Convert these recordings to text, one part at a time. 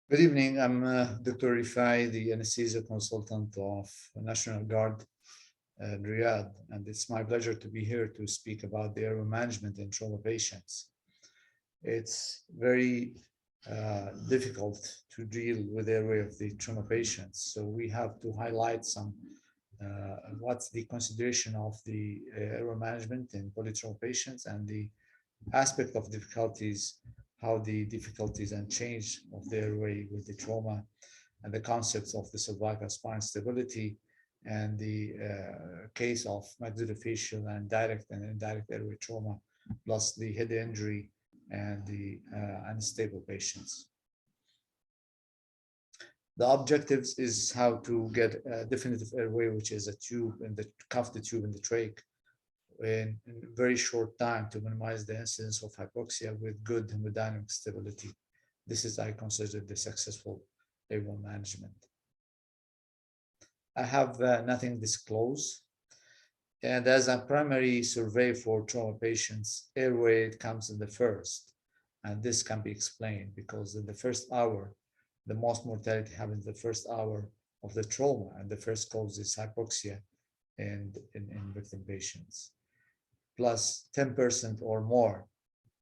Good evening. I'm Dr. Rifai, the anesthesia consultant of National Guard Riyadh, and it's my pleasure to be here to speak about the airway management in trauma patients. It's very difficult to deal with airway of the trauma patients, so we have to highlight some what's the consideration of the airway management in polytrauma patients and the aspect of difficulties, how the difficulties and change of the airway with the trauma, and the concepts of the cervical spine stability, and the case of maxillofacial and direct and indirect airway trauma, plus the head injury and the unstable patients. The objectives is how to get a definitive airway, which is a tube in the cuff, the tube in the trach, in a very short time to minimize the incidence of hypoxia with good hemodynamic stability. This is, I consider, the successful airway management. I have nothing disclosed. And as a primary survey for trauma patients, airway comes in the first. And this can be explained because in the first hour, the most mortality happens in the first hour of the trauma, and the first cause is hypoxia in victim patients, plus 10% or more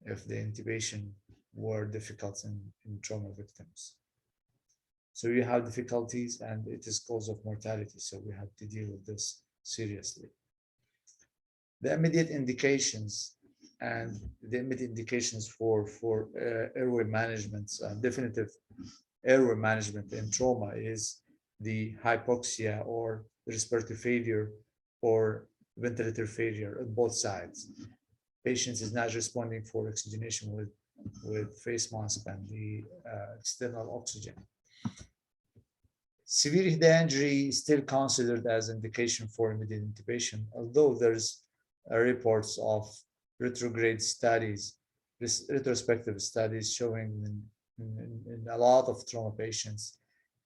if the intubation were difficult in trauma victims. So you have difficulties and it is cause of mortality. So we have to deal with this seriously. The immediate indications for airway management, definitive airway management in trauma is the hypoxia or respiratory failure or ventilator failure on both sides. Patients is not responding for oxygenation with face mask and the external oxygen. Severe head injury is still considered as indication for immediate intubation, although there's reports of retrograde studies, retrospective studies showing in a lot of trauma patients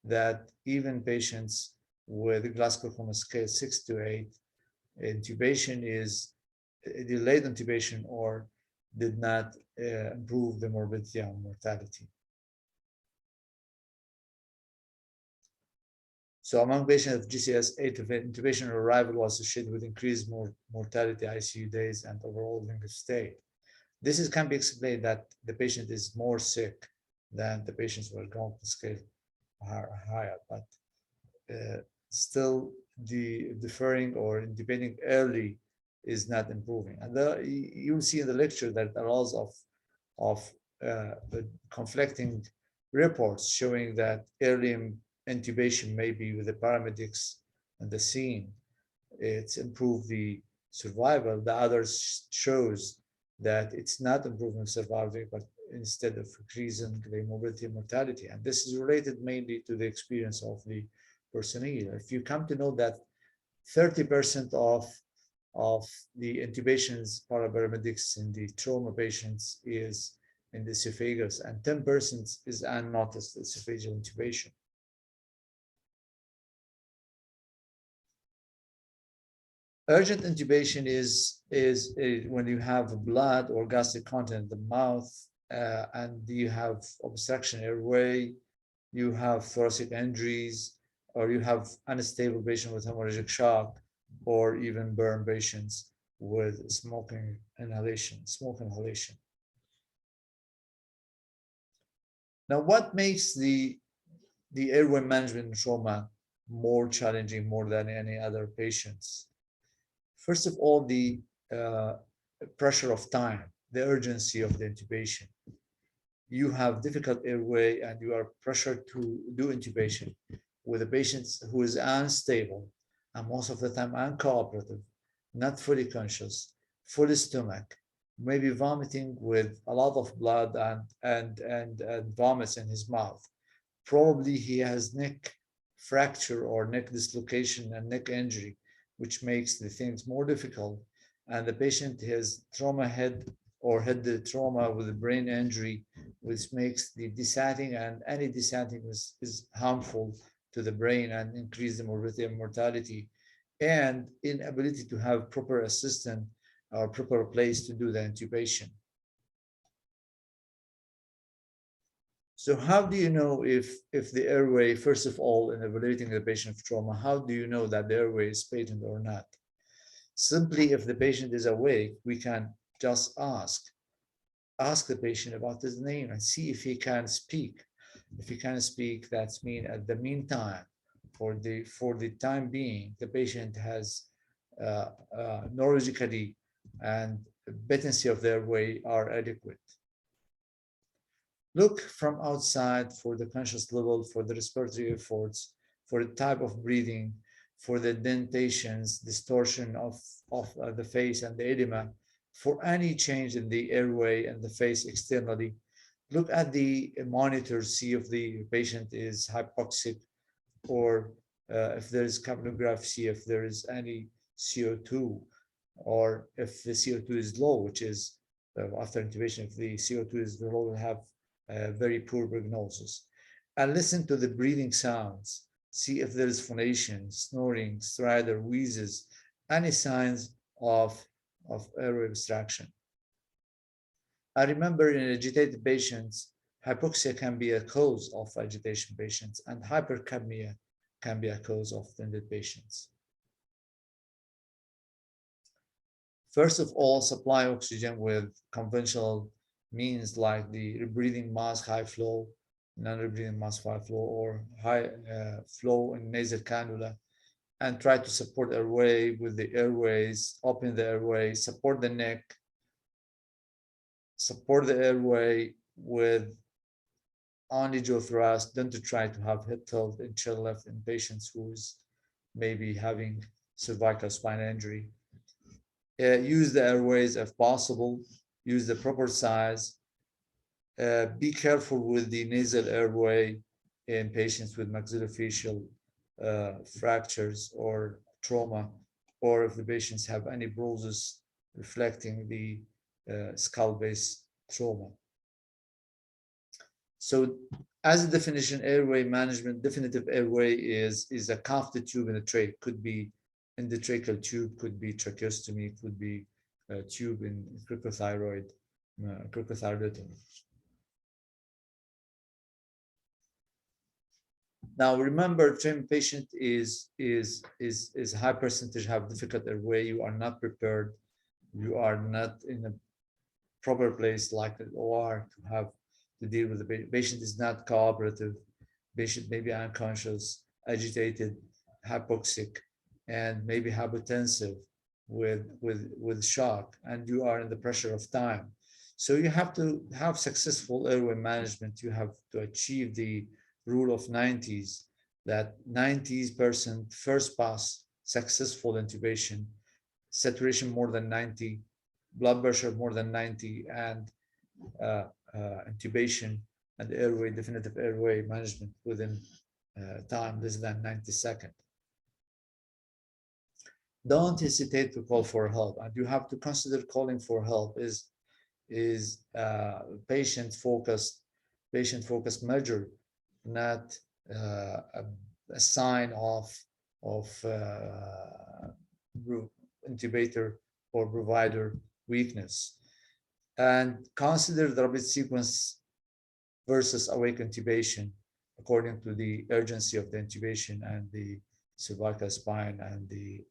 that even patients with Glasgow Coma scale 6 to 8, intubation is delayed intubation or did not improve the morbidity and mortality. So among patients of GCS, 8 of intubation arrival was associated with increased mortality, ICU days, and overall length of stay. This can be explained that the patient is more sick than the patients who are going to scale higher, but still the deferring or intubating early is not improving. And you'll see in the lecture that there are lots of conflicting reports showing that early intubation maybe with the paramedics and the scene, it's improved the survival. The others shows that it's not improving survival, but instead of increasing the morbidity and mortality. And this is related mainly to the experience of the personnel. If you come to know that 30% of the intubations paramedics in the trauma patients is in the esophagus, and 10% is unnoticed esophageal intubation. Urgent intubation is when you have blood or gastric content in the mouth, and you have obstruction airway, you have thoracic injuries, or you have unstable patient with hemorrhagic shock, or even burn patients with smoke inhalation. Now, what makes the airway management in trauma more challenging more than any other patients? First of all, the pressure of time, the urgency of the intubation. You have difficult airway and you are pressured to do intubation with a patient who is unstable and most of the time uncooperative, not fully conscious, full stomach, maybe vomiting with a lot of blood and vomits in his mouth. Probably he has neck fracture or neck dislocation and neck injury, which makes the things more difficult. And the patient has trauma head or head trauma with a brain injury, which makes the desanting, and any desanting is harmful to the brain and increase the morbidity and mortality, and inability to have proper assistant or proper place to do the intubation. So how do you know if the airway, first of all, in evaluating the patient of trauma, how do you know that the airway is patent or not? Simply, if the patient is awake, we can just ask the patient about his name and see if he can speak. If he can speak, that's mean at the meantime, for the time being, the patient has neurologically and patency of their way are adequate. Look from outside for the conscious level, for the respiratory efforts, for the type of breathing, for the dentations, distortion of the face and the edema, for any change in the airway and the face externally. Look at the monitor, see if the patient is hypoxic or if there is capnograph, see if there is any CO2 or if the CO2 is low, which is after intubation, if the CO2 is low, we have very poor prognosis. And listen to the breathing sounds. See if there is phonation, snoring, stridor, wheezes, any signs of airway obstruction. I remember in agitated patients, hypoxia can be a cause of agitation patients, and hypercapnia can be a cause of tended patients. First of all, supply oxygen with conventional means like the rebreathing mask, high flow, non-rebreathing mask, high flow, or high flow in nasal cannula, and try to support airway with the airways, open the airway, support the neck, support the airway with only jaw thrust, then to try to have head tilt and chair left in patients who's maybe having cervical spine injury. Use the airways if possible, use the proper size. Be careful with the nasal airway in patients with maxillofacial fractures or trauma, or if the patients have any bruises reflecting the skull-based trauma. So as a definition, airway management, definitive airway is a catheter tube in the trach. Could be endotracheal tube, could be tracheostomy, could be a tube in cricothyroidotomy. Now remember, trained patient is high percentage have difficult airway. You are not prepared. You are not in a proper place like the OR to have to deal with the patient. Patient is not cooperative. Patient may be unconscious, agitated, hypoxic, and maybe hypotensive with shock, and you are in the pressure of time. So you have to have successful airway management. You have to achieve the rule of 90s, that 90% first pass successful intubation, saturation more than 90, blood pressure more than 90, and intubation and airway, definitive airway management within time less than 90 seconds. Don't hesitate to call for help, and you have to consider calling for help is patient focused measure, not a sign of intubator or provider weakness. And consider the rapid sequence versus awake intubation according to the urgency of the intubation and the cervical spine and the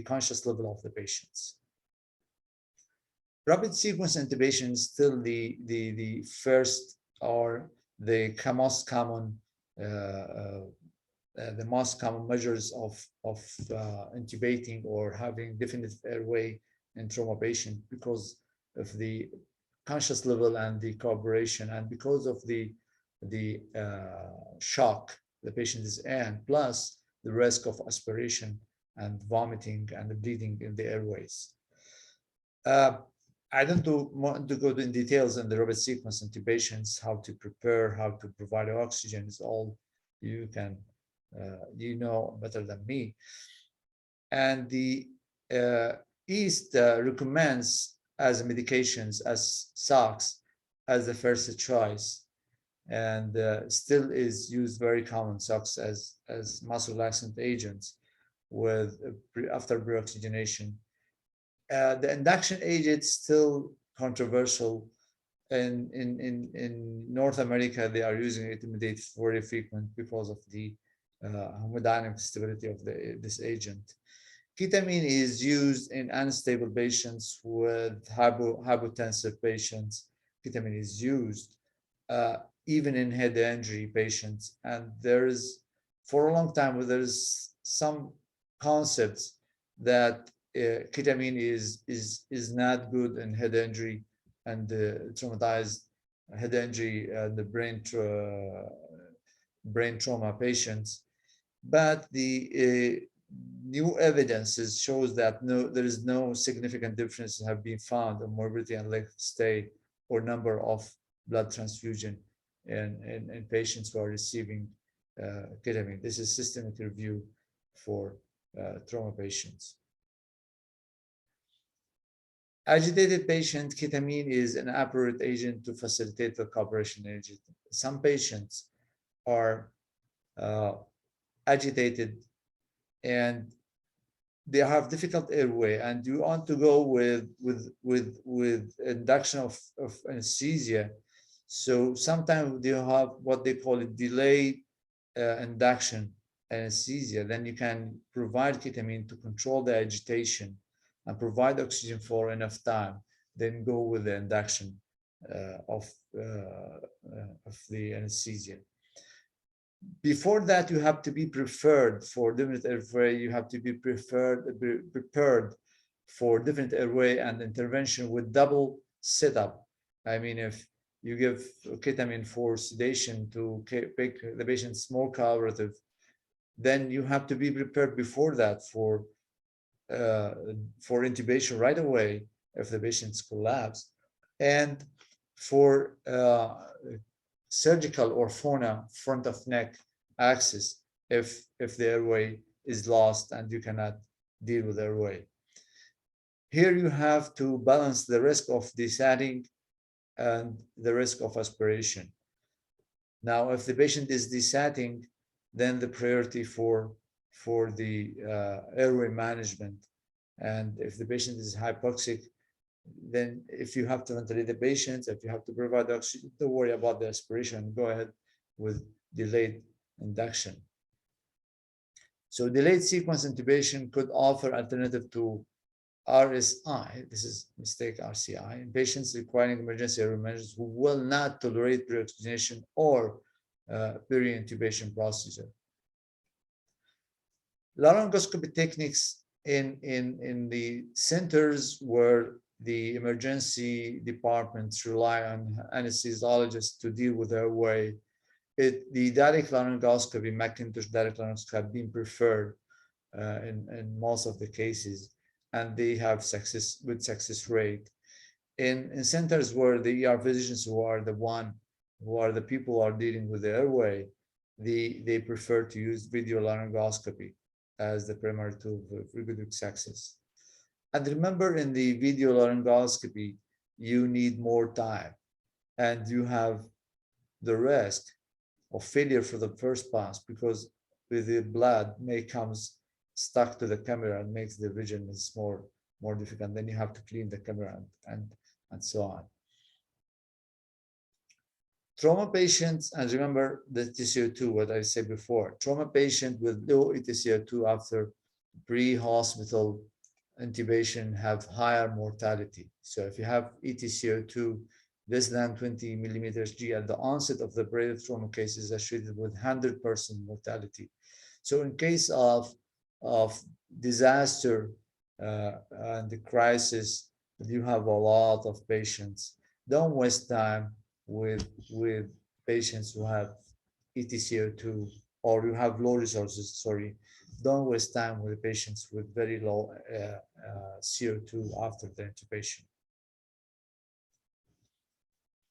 conscious level of the patients. Rapid sequence intubation is still the first or the most common measures of intubating or having definitive airway in trauma patient because of the conscious level and the cooperation, and because of the shock the patient is in, plus the risk of aspiration and vomiting and bleeding in the airways. I don't want to go in details in the rapid sequence intubations, how to prepare, how to provide oxygen is all you can, you know better than me. And the East recommends as medications as SOX as the first choice, and still is used very common SOX as muscle relaxant agents with after pre-oxygenation. The induction agent still controversial. And in North America, they are using it immediately very frequent because of the hemodynamic stability of this agent. Ketamine is used in unstable patients with hypotensive patients. Ketamine is used even in head injury patients. And there's, for a long time, there's some concepts that ketamine is not good in head injury and traumatized head injury and the brain trauma patients. But the new evidences shows that there is no significant differences have been found in morbidity and length of stay or number of blood transfusion in patients who are receiving ketamine. This is systemic review for trauma patients. Agitated patient, ketamine is an appropriate agent to facilitate the cooperation agent. Some patients are agitated and they have difficult airway, and you want to go with induction of anesthesia. So sometimes you have what they call a delayed induction anesthesia. Then you can provide ketamine to control the agitation and provide oxygen for enough time. Then go with the induction of the anesthesia. Before that, you have to be prepared for different airway. You have to be prepared for different airway and intervention with double setup. I mean, if you give ketamine for sedation to make the patient more cooperative, then you have to be prepared before that for intubation right away if the patient's collapsed, and for surgical or phono, front of neck access, if the airway is lost and you cannot deal with airway. Here you have to balance the risk of desatting and the risk of aspiration. Now, if the patient is desatting, then the priority for the airway management. And if the patient is hypoxic, then if you have to ventilate the patient, if you have to provide oxygen, don't worry about the aspiration. Go ahead with delayed induction. So delayed sequence intubation could offer alternative to RSI. This is mistake RCI in patients requiring emergency airway management who will not tolerate pre-oxygenation or peri-intubation procedure. Laryngoscopy techniques in the centers where the emergency departments rely on anesthesiologists to deal with airway. The direct laryngoscopy, Macintosh direct laryngoscopy, have been preferred in most of the cases, and they have good success rate. In centers where the ER physicians who are the people who are dealing with the airway, they prefer to use video laryngoscopy as the primary tool for good success. And remember, in the video laryngoscopy, you need more time, and you have the risk of failure for the first pass because with the blood may comes stuck to the camera and makes the vision is more difficult. Then you have to clean the camera and so on. Trauma patients, and remember the TCO2, what I said before, trauma patient with low ETCO2 after pre-hospital intubation have higher mortality. So if you have ETCO2 less than 20 millimeters G at the onset of the operative trauma case is associated with 100% mortality. So in case of disaster and the crisis, you have a lot of patients. Don't waste time with patients who have ETCO2 or you have low resources, sorry. Don't waste time with patients with very low CO2 after the intubation.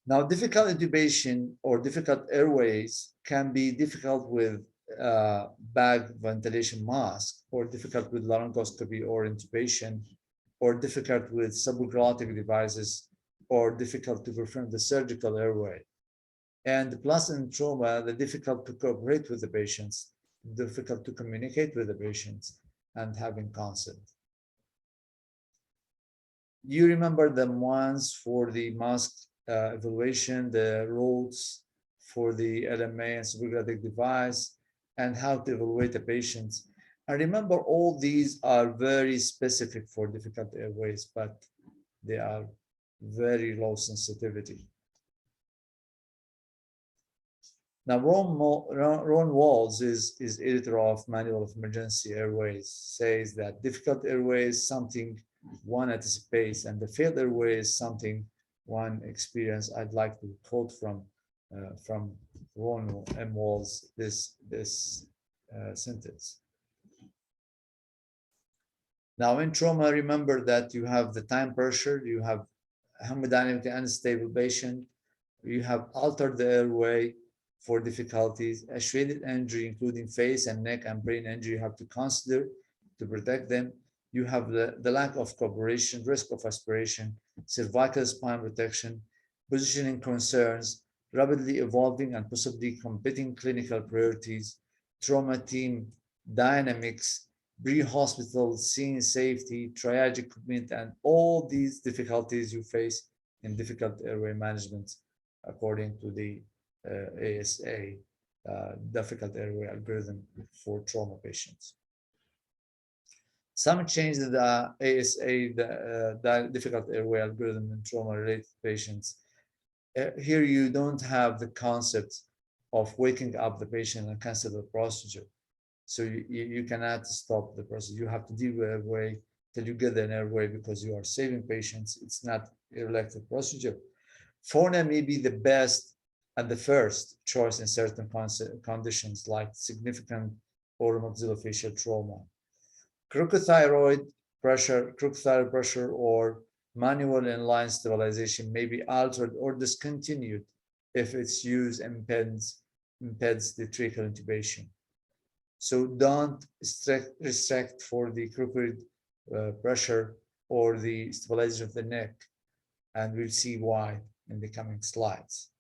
Now, difficult intubation or difficult airways can be difficult with bag ventilation mask, or difficult with laryngoscopy or intubation, or difficult with subglottic devices, or difficult to perform the surgical airway. And plus in trauma, the difficult to cooperate with the patients, difficult to communicate with the patients, and having consent. You remember the ones for the mask evaluation, the rules for the LMA and supergraphic device, and how to evaluate the patients. And remember, all these are very specific for difficult airways, but they are very low sensitivity. Now, Ron Walls is editor of Manual of Emergency Airways, says that difficult airway is something one anticipates, and the failed airway is something one experience. I'd like to quote from Ron M. Walls this sentence. Now, in trauma, remember that you have the time pressure, you have hemodynamically unstable patient, you have altered the airway for difficulties, a shaded injury, including face and neck and brain injury, you have to consider to protect them. You have the lack of cooperation, risk of aspiration, cervical spine protection, positioning concerns, rapidly evolving and possibly competing clinical priorities, trauma team dynamics, pre-hospital scene safety, triage equipment, and all these difficulties you face in difficult airway management, according to the ASA, difficult airway algorithm for trauma patients. Some changes the ASA, the difficult airway algorithm in trauma-related patients. Here you don't have the concept of waking up the patient and cancel the procedure. So you cannot stop the process. You have to deal with airway till you get an airway because you are saving patients. It's not elective procedure. Fauna may be the best and the first choice in certain conditions like significant oromaxillofacial trauma. Crocothyroid pressure, or manual inline stabilization may be altered or discontinued if its use impeds the tracheal intubation. So don't restrict for the crooked pressure or the stabilization of the neck, and we'll see why in the coming slides.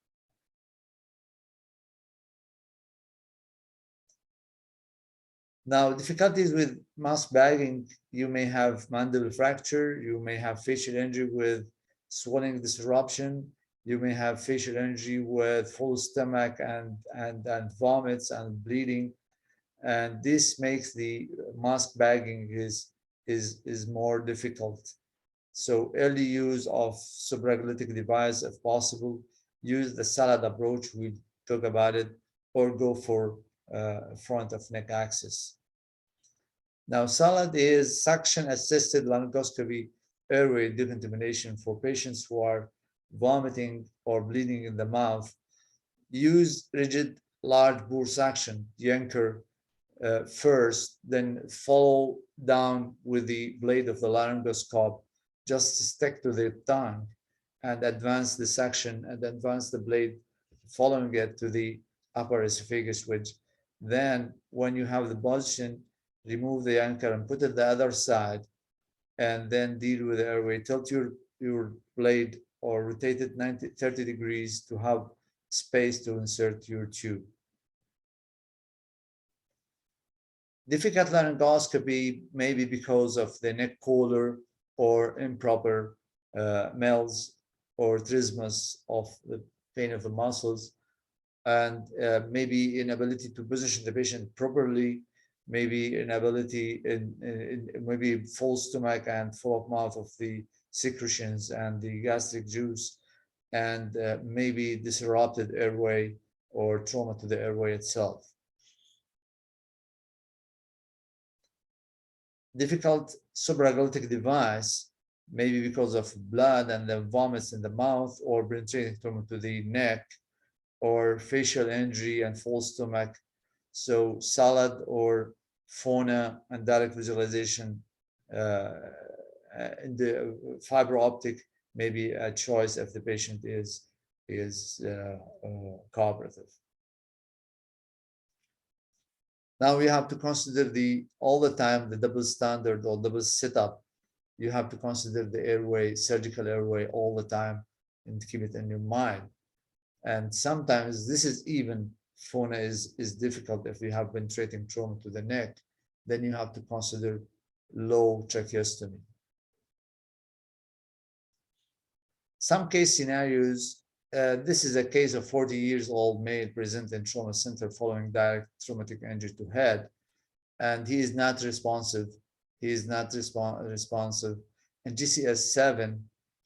Now, difficulties with mask bagging, you may have mandible fracture, you may have facial injury with swelling disruption, you may have facial injury with full stomach and vomits and bleeding. And this makes the mask bagging is more difficult. So early use of supraglottic device if possible, use the salad approach, we talk about it, or go for front of neck access. Now, salad is suction-assisted laryngoscopy airway decontamination for patients who are vomiting or bleeding in the mouth. Use rigid large bore suction, Yanker, first, then follow down with the blade of the laryngoscope, just stick to the tongue and advance the suction and advance the blade following it to the upper esophagus, which then when you have the position, remove the anchor and put it the other side, and then deal with the airway. Tilt your blade or rotate it 30 degrees to have space to insert your tube. Difficult laryngoscopy may be because of the neck collar or improper MELS or trismus of the pain of the muscles, and maybe inability to position the patient properly, maybe inability in maybe full stomach and full of mouth of the secretions and the gastric juice, and maybe disrupted airway or trauma to the airway itself. Difficult supraglottic device, maybe because of blood and the vomits in the mouth or penetrating trauma to the neck or facial injury and full stomach. So salad or fauna and direct visualization in the fiber optic may be a choice if the patient is cooperative. Now we have to consider all the time the double standard or double setup. You have to consider the airway, surgical airway all the time, and keep it in your mind. And sometimes this is even fauna is difficult if you have penetrating trauma to the neck, then you have to consider low tracheostomy. Some case scenarios, this is a case of 40 years old male present in trauma center following direct traumatic injury to head, and he is not responsive. He is not responsive. And GCS7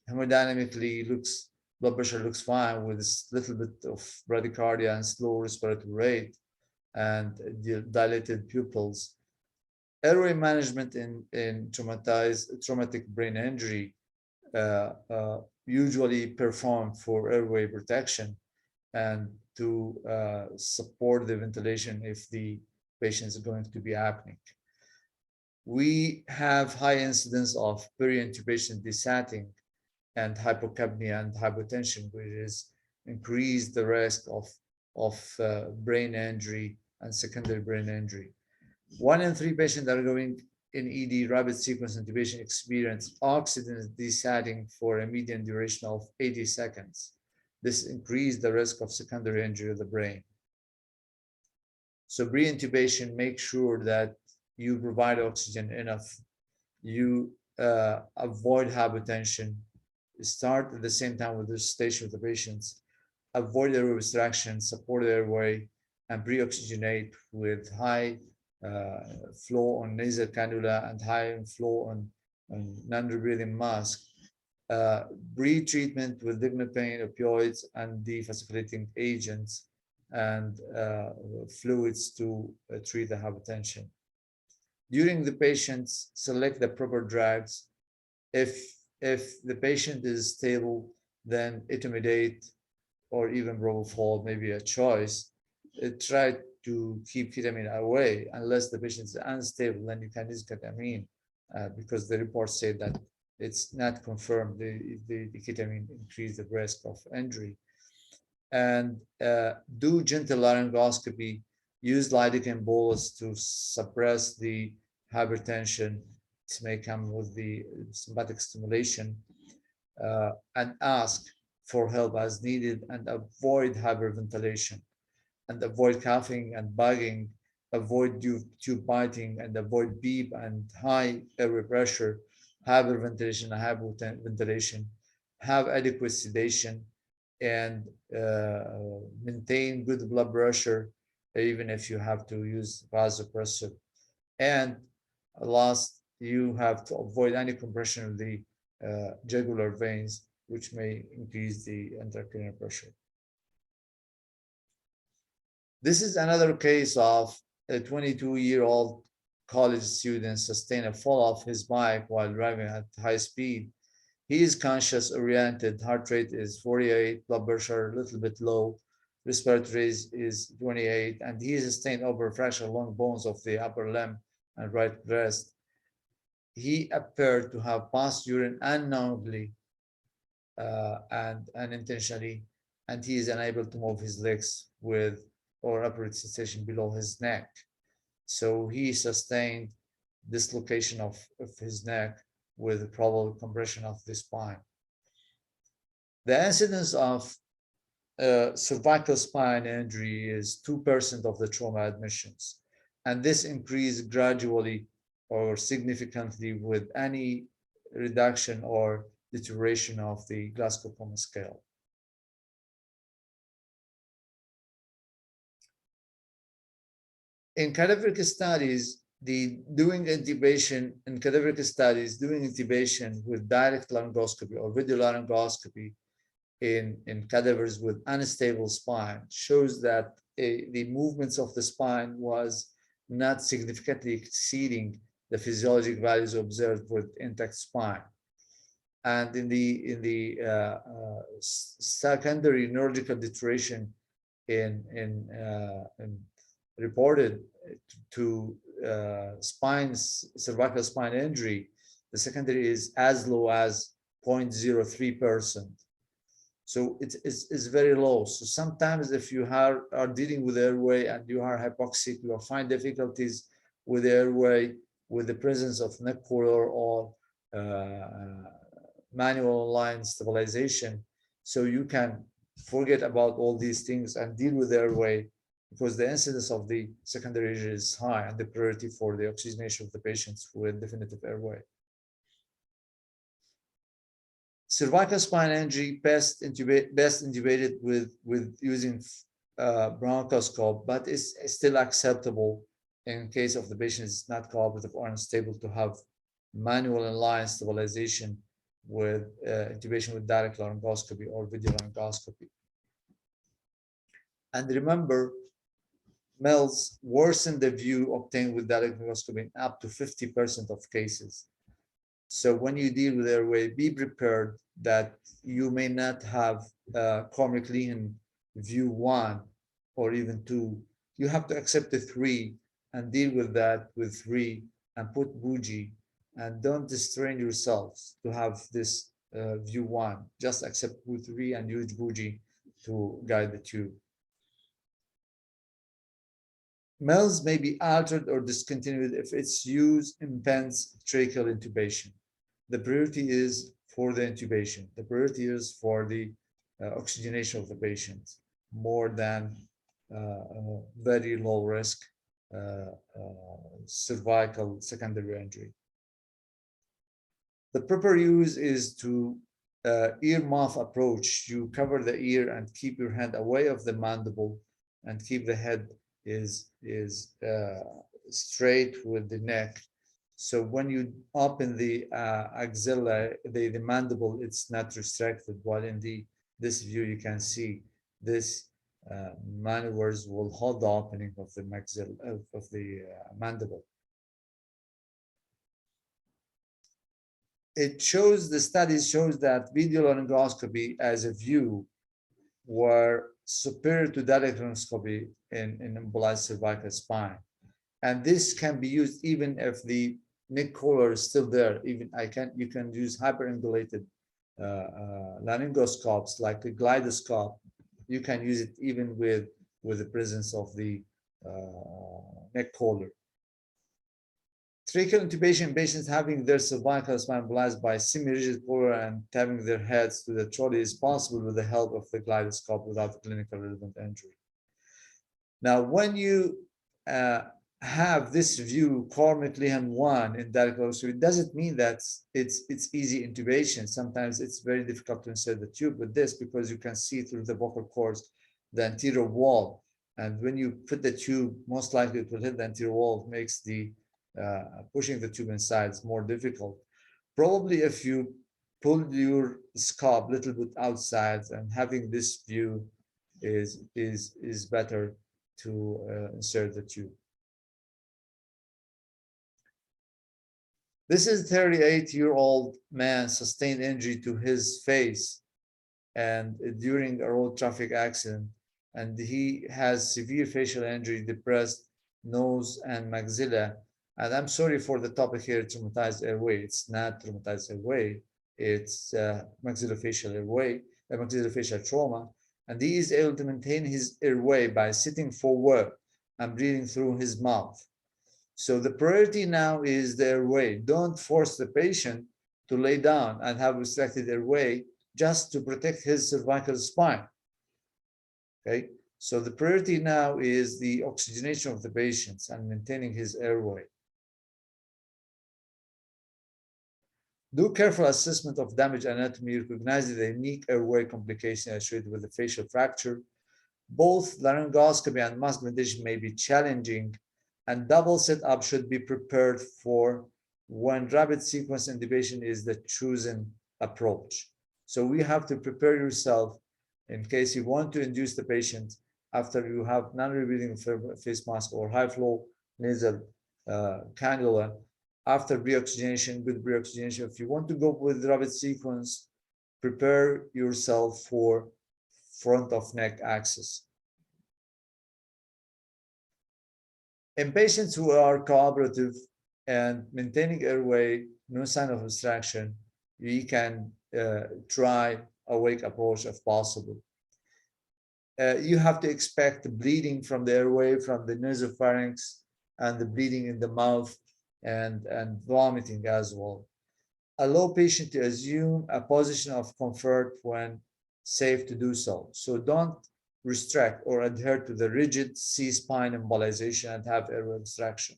hemodynamically looks, blood pressure looks fine with a little bit of bradycardia and slow respiratory rate and dilated pupils. Airway management in traumatic brain injury usually performed for airway protection and to support the ventilation if the patient is going to be apneic. We have high incidence of peri-intubation desatting and hypocapnia and hypotension, which is increase the risk of brain injury and secondary brain injury. 1 in 3 patients that are going in ED rapid sequence intubation experience oxygen desatting for a median duration of 80 seconds. This increased the risk of secondary injury of the brain. So pre-intubation, make sure that you provide oxygen enough. You avoid hypotension. Start at the same time with the resuscitation of the patients. Avoid airway obstruction, support the airway, and pre-oxygenate with high flow on nasal cannula and high flow on non-rebreathing mask. Pre-treatment with dignopane, opioids, and devasocylating agents and fluids to treat the hypotension. During the patients, select the proper drugs. If the patient is stable, then etomidate or even propofol may be a choice. Try to keep ketamine away. Unless the patient is unstable, then you can use ketamine because the reports say that it's not confirmed the ketamine increase the risk of injury. And do gentle laryngoscopy, use lidocaine bolus to suppress the hypertension. This may come with the sympathetic stimulation, and ask for help as needed, and avoid hyperventilation, and avoid coughing and bugging, avoid tube biting, and avoid beep and high airway pressure, hyperventilation and hypoventilation, have adequate sedation, and maintain good blood pressure, even if you have to use vasopressor. And last, you have to avoid any compression of the jugular veins, which may increase the intracranial pressure. This is another case of a 22-year-old college student sustained a fall off his bike while driving at high speed. He is conscious, oriented, heart rate is 48, blood pressure a little bit low, respiratory is 28, and he sustained upper fracture long bones of the upper limb and right breast. He appeared to have passed urine unknowingly and unintentionally, and he is unable to move his legs with or upper excitation below his neck. So he sustained dislocation of his neck with probable compression of the spine. The incidence of cervical spine injury is 2% of the trauma admissions, and this increased gradually or significantly with any reduction or deterioration of the Glasgow Coma Scale. In cadaveric studies, doing intubation with direct laryngoscopy or video laryngoscopy in cadavers with unstable spine shows that the movements of the spine was not significantly exceeding the physiologic values observed with intact spine. And in the secondary neurological deterioration in reported to cervical spine injury, the secondary is as low as 0.03%. So it's very low. So sometimes if you are dealing with airway and you are hypoxic, you will find difficulties with airway with the presence of neck collar or manual line stabilization. So you can forget about all these things and deal with airway, because the incidence of the secondary injury is high and the priority for the oxygenation of the patients with definitive airway. Cervical spine injury best intubated with using bronchoscope, but it's still acceptable in case of the patient is not cooperative or unstable to have manual and line stabilization with intubation with direct laryngoscopy or video laryngoscopy. And remember, MELS worsen the view obtained with direct laryngoscopy in up to 50% of cases. So when you deal with airway, be prepared that you may not have Cormick Lehan view 1 or even 2. You have to accept the 3 and deal with that with 3 and put bougie, and don't strain yourselves to have this view 1. Just accept view 3 and use bougie to guide the tube. MELS may be altered or discontinued if its use impends tracheal intubation. The priority is for the intubation. The priority is for the oxygenation of the patient more than very low risk cervical secondary injury. The proper use is to ear-mouth approach. You cover the ear and keep your hand away of the mandible and keep the head is straight with the neck. So when you open the axilla, the mandible, it's not restricted. While in this view, you can see this maneuvers will hold the opening of the maxilla of the mandible. It shows, the studies shows that video laryngoscopy as a view were superior to direct laryngoscopy in embolized cervical spine. And this can be used even if the neck collar is still there. Even you can use hyperangulated laryngoscopes like a glidoscope. You can use it even with the presence of the neck collar. Tracheal intubation patients having their cervical spine embolized by semi-rigid collar and having their heads to the trolley is possible with the help of the glidoscope without clinical relevant injury. Now, when you have this view, Cormick Lehan 1 in direct laryngoscopy, it doesn't mean that it's easy intubation. Sometimes it's very difficult to insert the tube with this because you can see through the vocal cords the anterior wall. And when you put the tube, most likely it will hit the anterior wall. It makes the pushing the tube inside is more difficult. Probably if you pull your scope a little bit outside and having this view is better to insert the tube. This is a 38-year-old man sustained injury to his face and during a road traffic accident, and he has severe facial injury, depressed nose and maxilla. And I'm sorry for the topic here, traumatized airway. It's not traumatized airway, it's maxillofacial airway, maxillofacial trauma. And he is able to maintain his airway by sitting forward and breathing through his mouth. So the priority now is the airway. Don't force the patient to lay down and have restricted airway just to protect his cervical spine. Okay, so the priority now is the oxygenation of the patients and maintaining his airway. Do careful assessment of damage anatomy, recognizing the unique airway complication associated with the facial fracture. Both laryngoscopy and mask ventilation may be challenging, and double setup should be prepared for when rapid sequence intubation is the chosen approach. So we have to prepare yourself in case you want to induce the patient after you have non-revealing face mask or high flow nasal cannula. After pre-oxygenation, good pre-oxygenation, if you want to go with rapid sequence, prepare yourself for front of neck access. In patients who are cooperative and maintaining airway, no sign of obstruction, we can try awake approach if possible. You have to expect bleeding from the airway, from the nasopharynx, and the bleeding in the mouth, and vomiting as well. Allow patient to assume a position of comfort when safe to do so. So don't restrict or adhere to the rigid C-spine embolization and have airway obstruction.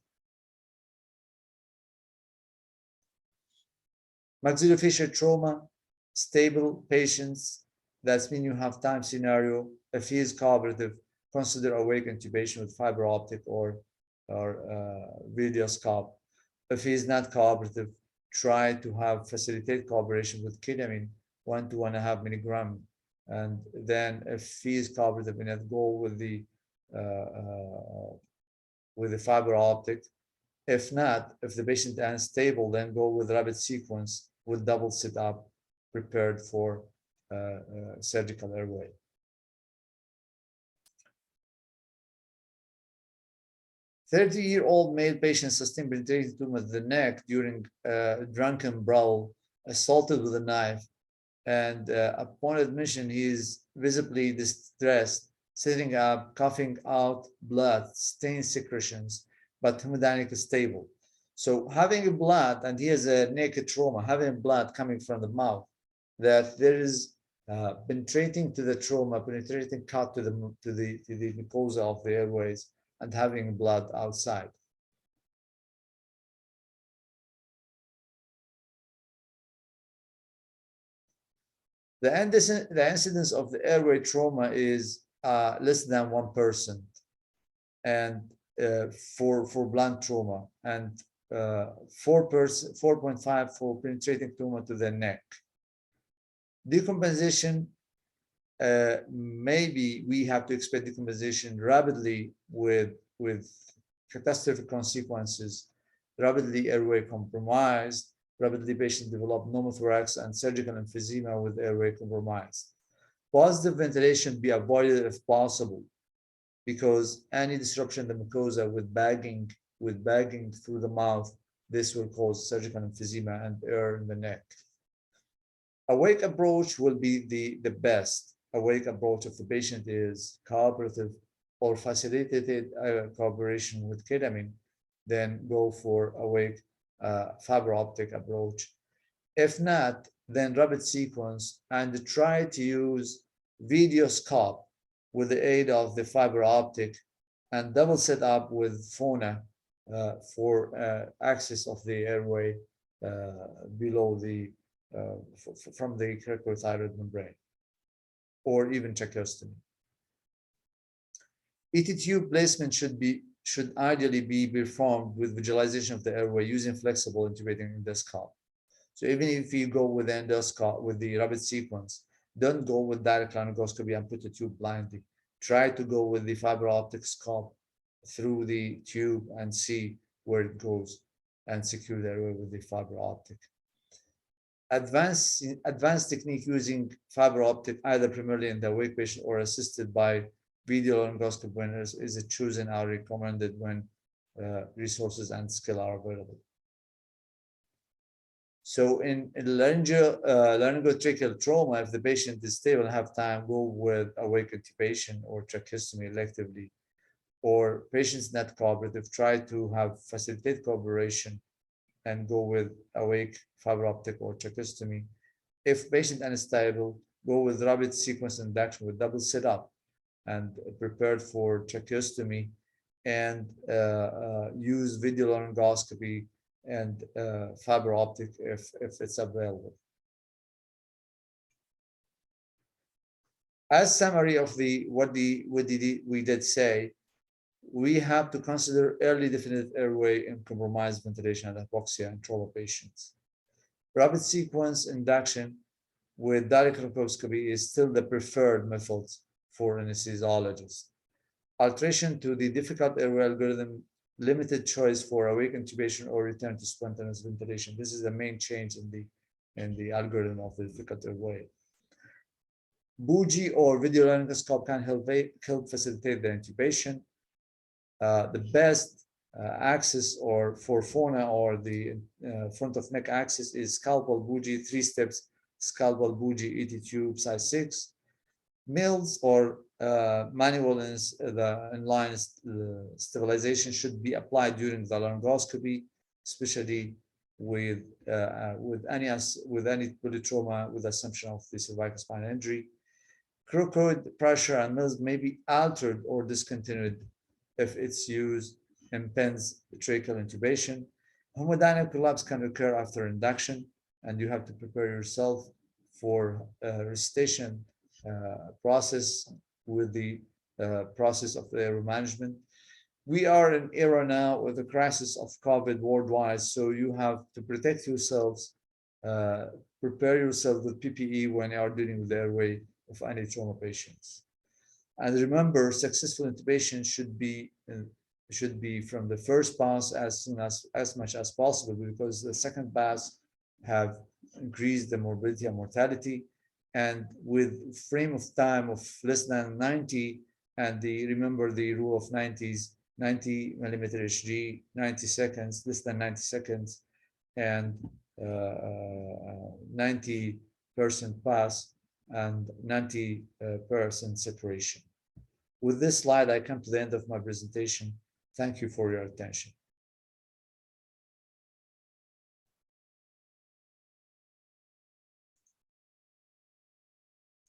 Maxillofacial trauma, Stable patients, that's mean you have time scenario. If he is cooperative, consider awake intubation with fiber optic or video scope. If he is not cooperative, try to have facilitate cooperation with ketamine, 1 to 1.5 milligram. And then if he is cooperative, go with the fiber optic. If not, if the patient is unstable, then go with rapid sequence with double sit up prepared for surgical airway. 30-year-old male patient sustained penetrating tumor of the neck during drunken brawl, assaulted with a knife, and upon admission, he is visibly distressed, sitting up, coughing out blood, stain secretions, but hemodynamic is stable. So having blood, and he has a naked trauma, having blood coming from the mouth, that there is penetrating to the trauma, penetrating cut to the mucosa of the airways, and having blood outside. The incidence of the airway trauma is less than 1%, and for blunt trauma, and 4.5 for penetrating trauma to the neck. Decompensation, maybe we have to expect decompensation rapidly with catastrophic consequences, rapidly airway compromised, rapidly patient develop pneumothorax and surgical emphysema with airway compromise. Positive ventilation be avoided if possible, because any disruption in the mucosa with bagging through the mouth, this will cause surgical emphysema and air in the neck. Awake approach will be the best. Awake approach if the patient is cooperative or facilitated cooperation with ketamine, then go for awake fiber optic approach. If not, then rapid sequence, and try to use video scope with the aid of the fiber optic, and double set up with FONA for access of the airway below the from the cricothyroid membrane, or even tracheostomy. ET tube placement should ideally be performed with visualization of the airway using flexible intubating endoscope. So even if you go with the endoscope with the rapid sequence, don't go with direct laryngoscopy and put the tube blindly. Try to go with the fiber optic scope through the tube and see where it goes, and secure the airway with the fiber optic. Advanced technique using fiber optic, either primarily in the awake patient or assisted by video laryngoscopy winners, is chosen or recommended when resources and skill are available. So in laryngotracheal trauma, if the patient is stable and have time, go with awake intubation or tracheostomy electively. Or patients not cooperative, try to have facilitate cooperation and go with awake fiber optic or tracheostomy. If patient unstable, go with rapid sequence induction with double sit up and prepared for tracheostomy, and use video laryngoscopy and fiber optic if it's available. As summary of what we did say, we have to consider early definitive airway in compromised ventilation and hypoxia in trauma patients. Rapid sequence induction with direct laryngoscopy is still the preferred method for anesthesiologists. Alteration to the difficult airway algorithm, limited choice for awake intubation or return to spontaneous ventilation. This is the main change in the algorithm of the difficult airway. Bougie or video laryngoscope can help facilitate the intubation. The best access or for FONA or the front of neck access is scalpel bougie, 3 steps, scalpel bougie, ET tube, size 6. Mills or manual inline stabilization should be applied during the laryngoscopy, especially with any polytrauma with assumption of the cervical spinal injury. Cricoid pressure and Mills may be altered or discontinued if its use impends tracheal intubation. Hemodynamic collapse can occur after induction, and you have to prepare yourself for resuscitation process with the process of the airway management. We are in an era now with the crisis of COVID worldwide, so you have to protect yourselves, uh, prepare yourself with PPE when you are dealing with the airway of any trauma patients. And remember, successful intubation should be from the first pass as much as possible, because the second pass have increased the morbidity and mortality. And with frame of time of less than 90, and remember the rule of 90s, 90 millimeter HG, 90 seconds, less than 90 seconds, and 90% pass and 90% separation. With this slide, I come to the end of my presentation. Thank you for your attention.